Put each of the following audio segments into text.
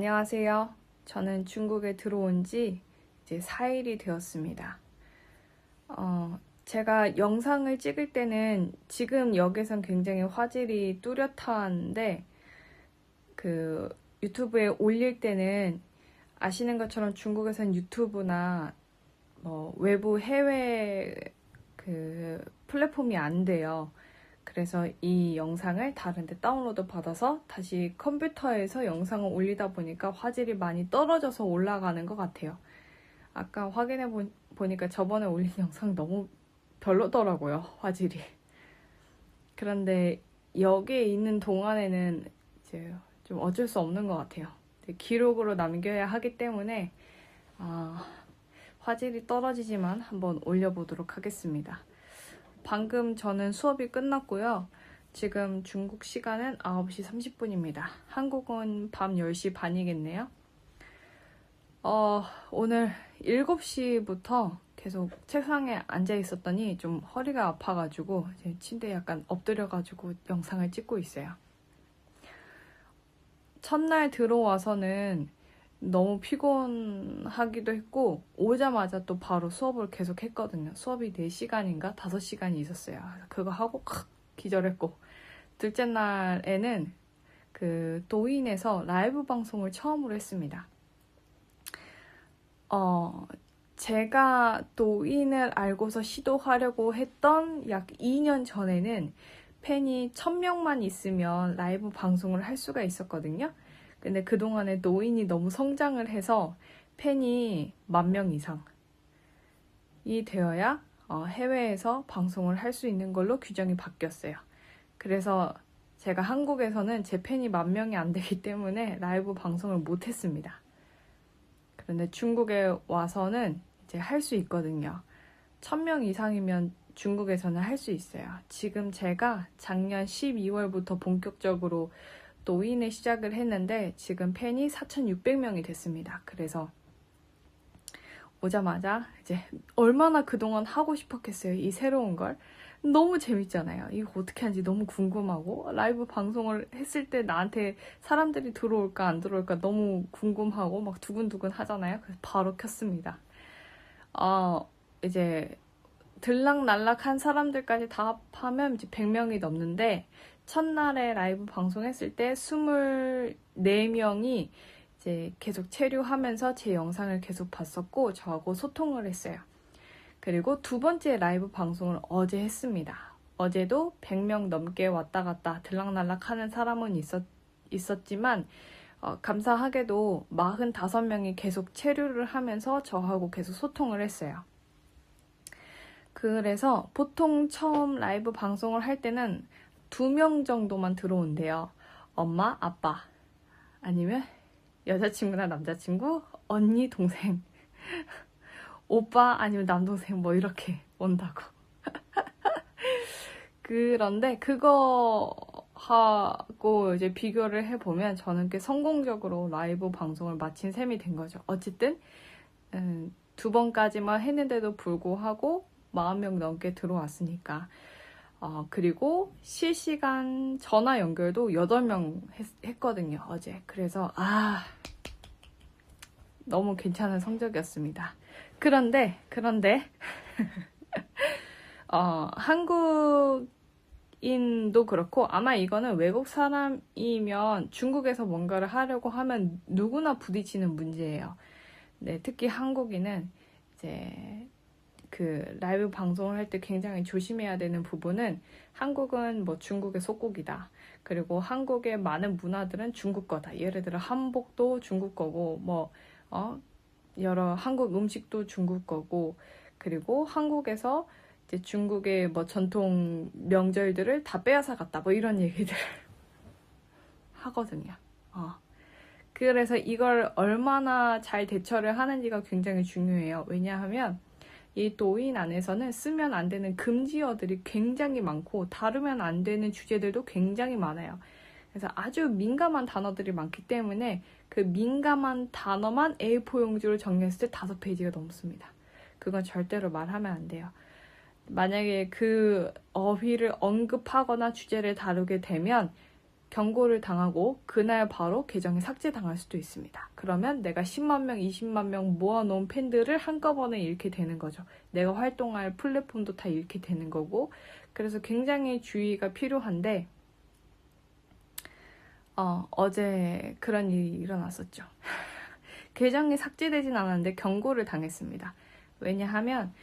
안녕하세요. 저는 중국에 들어온 지 이제 4일이 되었습니다. 제가 영상을 찍을 때는 지금 여기선 굉장히 화질이 뚜렷한데 그 유튜브에 올릴 때는 아시는 것처럼 중국에선 유튜브나 뭐 외부 해외 그 플랫폼이 안 돼요. 그래서 이 영상을 다른 데 다운로드 받아서 다시 컴퓨터에서 영상을 올리다 보니까 화질이 많이 떨어져서 올라가는 것 같아요. 아까 확인해 보니까 저번에 올린 영상 너무 별로더라고요, 화질이. 그런데 여기에 있는 동안에는 이제 좀 어쩔 수 없는 것 같아요. 기록으로 남겨야 하기 때문에 화질이 떨어지지만 한번 올려보도록 하겠습니다. 방금 저는 수업이 끝났고요. 지금 중국 시간은 9시 30분입니다. 한국은 밤 10시 반이겠네요. 오늘 7시부터 계속 책상에 앉아 있었더니 좀 허리가 아파가지고 제 침대에 약간 엎드려가지고 영상을 찍고 있어요. 첫날 들어와서는 너무 피곤하기도 했고 오자마자 또 바로 수업을 계속 했거든요. 수업이 4시간인가 5시간이 있었어요. 그거 하고 기절했고 둘째 날에는 그 도인에서 라이브 방송을 처음으로 했습니다. 제가 도인을 알고서 시도하려고 했던 약 2년 전에는 팬이 1000명만 있으면 라이브 방송을 할 수가 있었거든요. 근데 그동안에 노인이 너무 성장을 해서 팬이 10,000명 이상이 되어야 해외에서 방송을 할 수 있는 걸로 규정이 바뀌었어요. 그래서 제가 한국에서는 제 팬이 10,000명이 안 되기 때문에 라이브 방송을 못 했습니다. 그런데 중국에 와서는 이제 할 수 있거든요. 1000명 이상이면 중국에서는 할 수 있어요. 지금 제가 작년 12월부터 본격적으로 도인에 시작을 했는데 지금 팬이 4,600명이 됐습니다. 그래서 오자마자 이제 얼마나 그동안 하고 싶었겠어요. 이 새로운 걸. 너무 재밌잖아요. 이거 어떻게 하는지 너무 궁금하고 라이브 방송을 했을 때 나한테 사람들이 들어올까 안 들어올까 너무 궁금하고 막 두근두근 하잖아요. 그래서 바로 켰습니다. 이제 들락날락한 사람들까지 다 합하면 이제 100명이 넘는데 첫날에 라이브 방송했을 때 24명이 이제 계속 체류하면서 제 영상을 계속 봤었고 저하고 소통을 했어요. 그리고 두 번째 라이브 방송을 어제 했습니다. 어제도 100명 넘게 왔다 갔다 들락날락 하는 사람은 있었지만 감사하게도 45명이 계속 체류를 하면서 저하고 계속 소통을 했어요. 그래서 보통 처음 라이브 방송을 할 때는 2명 정도만 들어온대요. 엄마, 아빠, 아니면 여자친구나 남자친구, 언니, 동생, 오빠 아니면 남동생 뭐 이렇게 온다고. 그런데 그거 하고 이제 비교를 해보면 저는 꽤 성공적으로 라이브 방송을 마친 셈이 된 거죠. 어쨌든 2번까지만 했는데도 불구하고 40명 넘게 들어왔으니까. 그리고 실시간 전화 연결도 8명 했거든요, 어제. 그래서, 너무 괜찮은 성적이었습니다. 그런데, 한국인도 그렇고, 아마 이거는 외국 사람이면 중국에서 뭔가를 하려고 하면 누구나 부딪히는 문제예요. 네, 특히 한국인은 이제, 그 라이브 방송을 할 때 굉장히 조심해야 되는 부분은 한국은 뭐 중국의 속국이다. 그리고 한국의 많은 문화들은 중국 거다. 예를 들어 한복도 중국 거고 뭐 여러 한국 음식도 중국 거고 그리고 한국에서 이제 중국의 뭐 전통 명절들을 다 빼앗아 갔다. 뭐 이런 얘기들 하거든요. 그래서 이걸 얼마나 잘 대처를 하는지가 굉장히 중요해요. 왜냐하면 이 도인 안에서는 쓰면 안 되는 금지어들이 굉장히 많고 다루면 안 되는 주제들도 굉장히 많아요. 그래서 아주 민감한 단어들이 많기 때문에 그 민감한 단어만 A4 용지로 정리했을 때 5페이지가 넘습니다. 그건 절대로 말하면 안 돼요. 만약에 그 어휘를 언급하거나 주제를 다루게 되면 경고를 당하고 그날 바로 계정이 삭제당할 수도 있습니다. 그러면 내가 10만 명, 20만 명 모아놓은 팬들을 한꺼번에 잃게 되는 거죠. 내가 활동할 플랫폼도 다 잃게 되는 거고, 그래서 굉장히 주의가 필요한데 어제 그런 일이 일어났었죠. 계정이 삭제되진 않았는데 경고를 당했습니다. 왜냐하면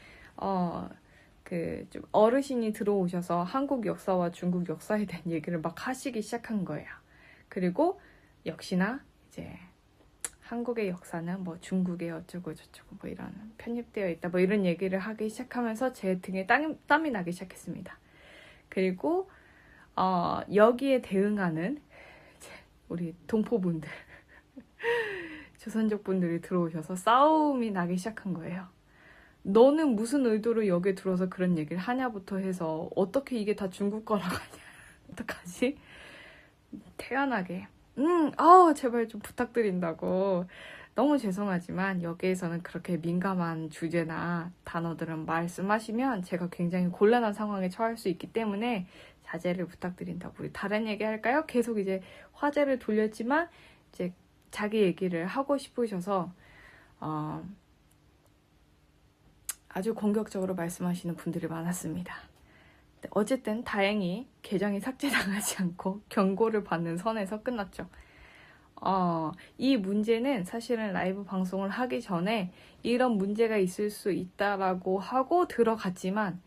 좀 어르신이 들어오셔서 한국 역사와 중국 역사에 대한 얘기를 막 하시기 시작한 거예요. 그리고 역시나 이제 한국의 역사는 뭐 중국의 어쩌고 저쩌고 뭐 이런 편입되어 있다 뭐 이런 얘기를 하기 시작하면서 제 등에 땀이 나기 시작했습니다. 그리고 여기에 대응하는 이제 우리 동포분들 조선족 분들이 들어오셔서 싸움이 나기 시작한 거예요. 너는 무슨 의도로 여기에 들어와서 그런 얘기를 하냐부터 해서 어떻게 이게 다 중국 거라고 하냐. 어떡하지? 태연하게 제발 좀 부탁드린다고. 너무 죄송하지만 여기에서는 그렇게 민감한 주제나 단어들은 말씀하시면 제가 굉장히 곤란한 상황에 처할 수 있기 때문에 자제를 부탁드린다고. 우리 다른 얘기 할까요? 계속 이제 화제를 돌렸지만 이제 자기 얘기를 하고 싶으셔서 아주 공격적으로 말씀하시는 분들이 많았습니다. 어쨌든 다행히 계정이 삭제당하지 않고 경고를 받는 선에서 끝났죠. 이 문제는 사실은 라이브 방송을 하기 전에 이런 문제가 있을 수 있다라고 하고 들어갔지만,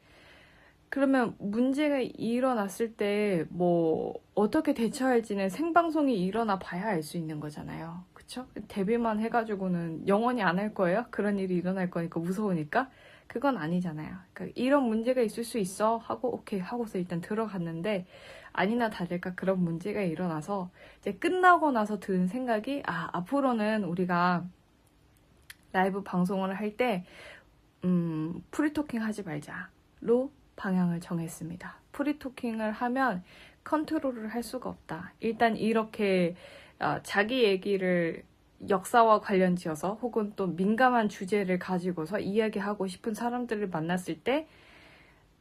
그러면 문제가 일어났을 때 뭐 어떻게 대처할지는 생방송이 일어나 봐야 알 수 있는 거잖아요. 그쵸? 데뷔만 해가지고는 영원히 안 할 거예요? 그런 일이 일어날 거니까 무서우니까? 그건 아니잖아요. 그러니까 이런 문제가 있을 수 있어 하고 오케이 하고서 일단 들어갔는데, 아니나 다를까 그런 문제가 일어나서 이제 끝나고 나서 든 생각이, 앞으로는 우리가 라이브 방송을 할 때 프리토킹 하지 말자로 방향을 정했습니다. 프리토킹을 하면 컨트롤을 할 수가 없다. 일단 이렇게 자기 얘기를 역사와 관련 지어서 혹은 또 민감한 주제를 가지고서 이야기하고 싶은 사람들을 만났을 때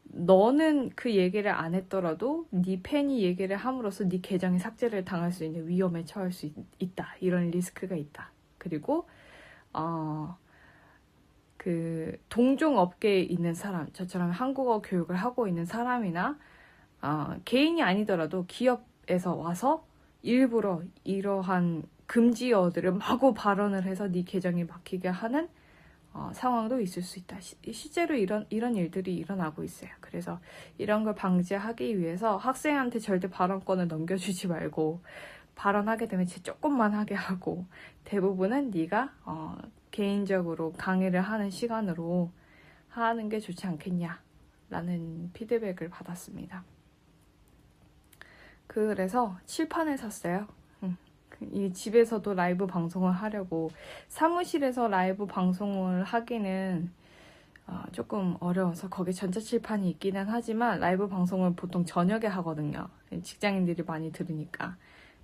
너는 그 얘기를 안 했더라도 네 팬이 얘기를 함으로써 네 계정이 삭제를 당할 수 있는 위험에 처할 수 있다. 이런 리스크가 있다. 그리고 그 동종 업계에 있는 사람, 저처럼 한국어 교육을 하고 있는 사람이나 개인이 아니더라도 기업에서 와서 일부러 이러한 금지어들을 마구 발언을 해서 네 계정이 막히게 하는 상황도 있을 수 있다. 실제로 이런 일들이 일어나고 있어요. 그래서 이런 걸 방지하기 위해서 학생한테 절대 발언권을 넘겨주지 말고, 발언하게 되면 진짜 조금만 하게 하고, 대부분은 네가 개인적으로 강의를 하는 시간으로 하는 게 좋지 않겠냐라는 피드백을 받았습니다. 그래서 칠판을 샀어요. 이 집에서도 라이브 방송을 하려고. 사무실에서 라이브 방송을 하기는 조금 어려워서 거기 전자칠판이 있기는 하지만 라이브 방송을 보통 저녁에 하거든요. 직장인들이 많이 들으니까.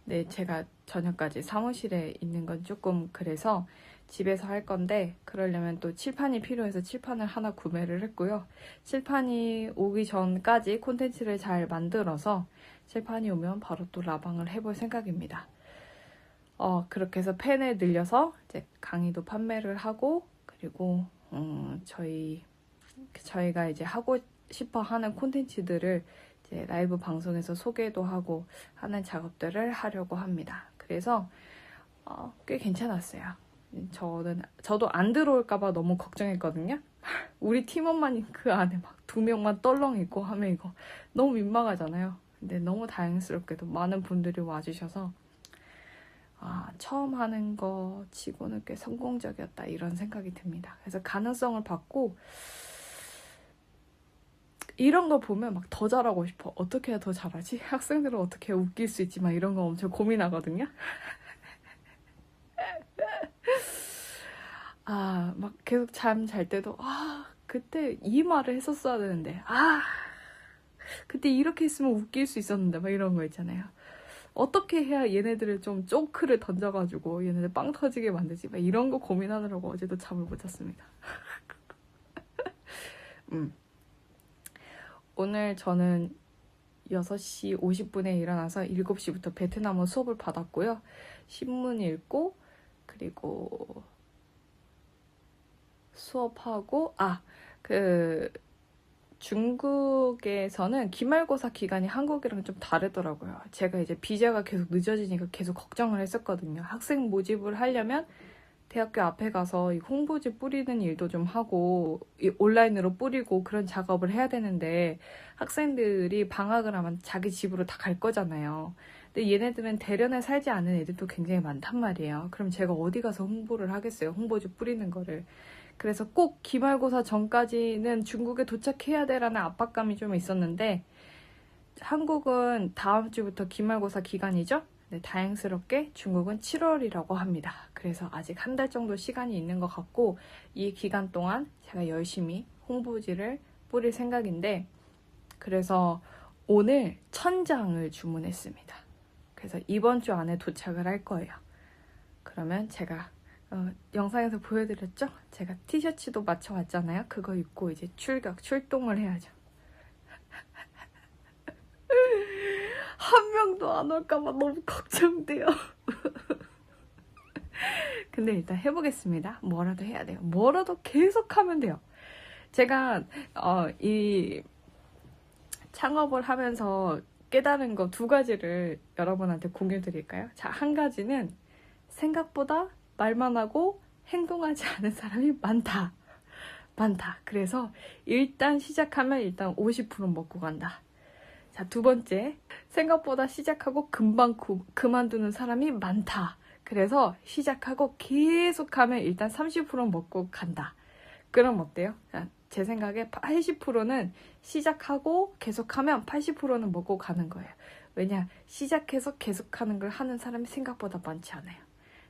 근데 제가 저녁까지 사무실에 있는 건 조금 그래서 집에서 할 건데, 그러려면 또 칠판이 필요해서 칠판을 하나 구매를 했고요. 칠판이 오기 전까지 콘텐츠를 잘 만들어서 칠판이 오면 바로 또 라방을 해볼 생각입니다. 그렇게 해서 팬을 늘려서 이제 강의도 판매를 하고, 그리고 저희가 이제 하고 싶어 하는 콘텐츠들을 이제 라이브 방송에서 소개도 하고 하는 작업들을 하려고 합니다. 그래서 꽤 괜찮았어요. 저도 안 들어올까봐 너무 걱정했거든요. 우리 팀원만 그 안에 막 2명만 떨렁 있고 하면 이거 너무 민망하잖아요. 근데 너무 다행스럽게도 많은 분들이 와주셔서 처음 하는 거 치고는 꽤 성공적이었다, 이런 생각이 듭니다. 그래서 가능성을 받고, 이런 거 보면 막 더 잘하고 싶어. 어떻게 해야 더 잘하지? 학생들을 어떻게 해야 웃길 수 있지? 막 이런 거 엄청 고민하거든요. 막 계속 잠 잘 때도 그때 이 말을 했었어야 되는데, 그때 이렇게 했으면 웃길 수 있었는데, 막 이런 거 있잖아요. 어떻게 해야 얘네들을 좀 쪼크를 던져가지고 얘네들 빵 터지게 만들지? 막 이런 거 고민하느라고 어제도 잠을 못 잤습니다. 오늘 저는 6시 50분에 일어나서 7시부터 베트남어 수업을 받았고요. 신문 읽고 그리고 수업하고 중국에서는 기말고사 기간이 한국이랑 좀 다르더라고요. 제가 이제 비자가 계속 늦어지니까 계속 걱정을 했었거든요. 학생 모집을 하려면 대학교 앞에 가서 이 홍보지 뿌리는 일도 좀 하고 온라인으로 뿌리고 그런 작업을 해야 되는데 학생들이 방학을 하면 자기 집으로 다 갈 거잖아요. 근데 얘네들은 대련에 살지 않은 애들도 굉장히 많단 말이에요. 그럼 제가 어디 가서 홍보를 하겠어요? 홍보지 뿌리는 거를. 그래서 꼭 기말고사 전까지는 중국에 도착해야 돼라는 압박감이 좀 있었는데 한국은 다음 주부터 기말고사 기간이죠? 네, 다행스럽게 중국은 7월이라고 합니다. 그래서 아직 한 달 정도 시간이 있는 것 같고 이 기간 동안 제가 열심히 홍보지를 뿌릴 생각인데 그래서 오늘 1000장을 주문했습니다. 그래서 이번 주 안에 도착을 할 거예요. 그러면 제가 영상에서 보여드렸죠? 제가 티셔츠도 맞춰왔잖아요. 그거 입고 이제 출동을 해야죠. 한 명도 안 올까봐 너무 걱정돼요. 근데 일단 해보겠습니다. 뭐라도 해야 돼요. 뭐라도 계속 하면 돼요. 제가 이 창업을 하면서 깨달은 거 2가지를 여러분한테 공유 드릴까요? 자, 한 가지는 생각보다 말만 하고 행동하지 않은 사람이 많다. 그래서 일단 시작하면 일단 50% 먹고 간다. 자, 2번째, 생각보다 시작하고 금방 그만두는 사람이 많다. 그래서 시작하고 계속하면 일단 30% 먹고 간다. 그럼 어때요? 자, 제 생각에 80%는 시작하고 계속하면 80%는 먹고 가는 거예요. 왜냐? 시작해서 계속하는 걸 하는 사람이 생각보다 많지 않아요.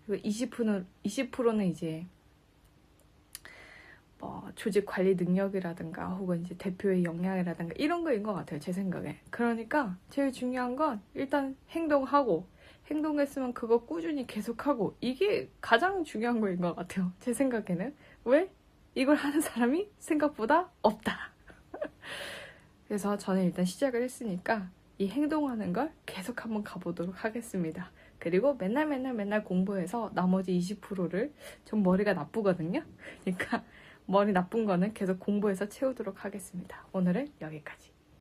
그리고 20%는 이제 조직 관리 능력이라든가 혹은 이제 대표의 역량이라든가 이런 거인 것 같아요. 제 생각에. 그러니까 제일 중요한 건 일단 행동하고 행동했으면 그거 꾸준히 계속하고 이게 가장 중요한 거인 것 같아요. 제 생각에는. 왜? 이걸 하는 사람이 생각보다 없다. 그래서 저는 일단 시작을 했으니까 이 행동하는 걸 계속 한번 가보도록 하겠습니다. 그리고 맨날 공부해서 나머지 20%를 좀 머리가 나쁘거든요. 그러니까 머리 나쁜 거는 계속 공부해서 채우도록 하겠습니다. 오늘은 여기까지.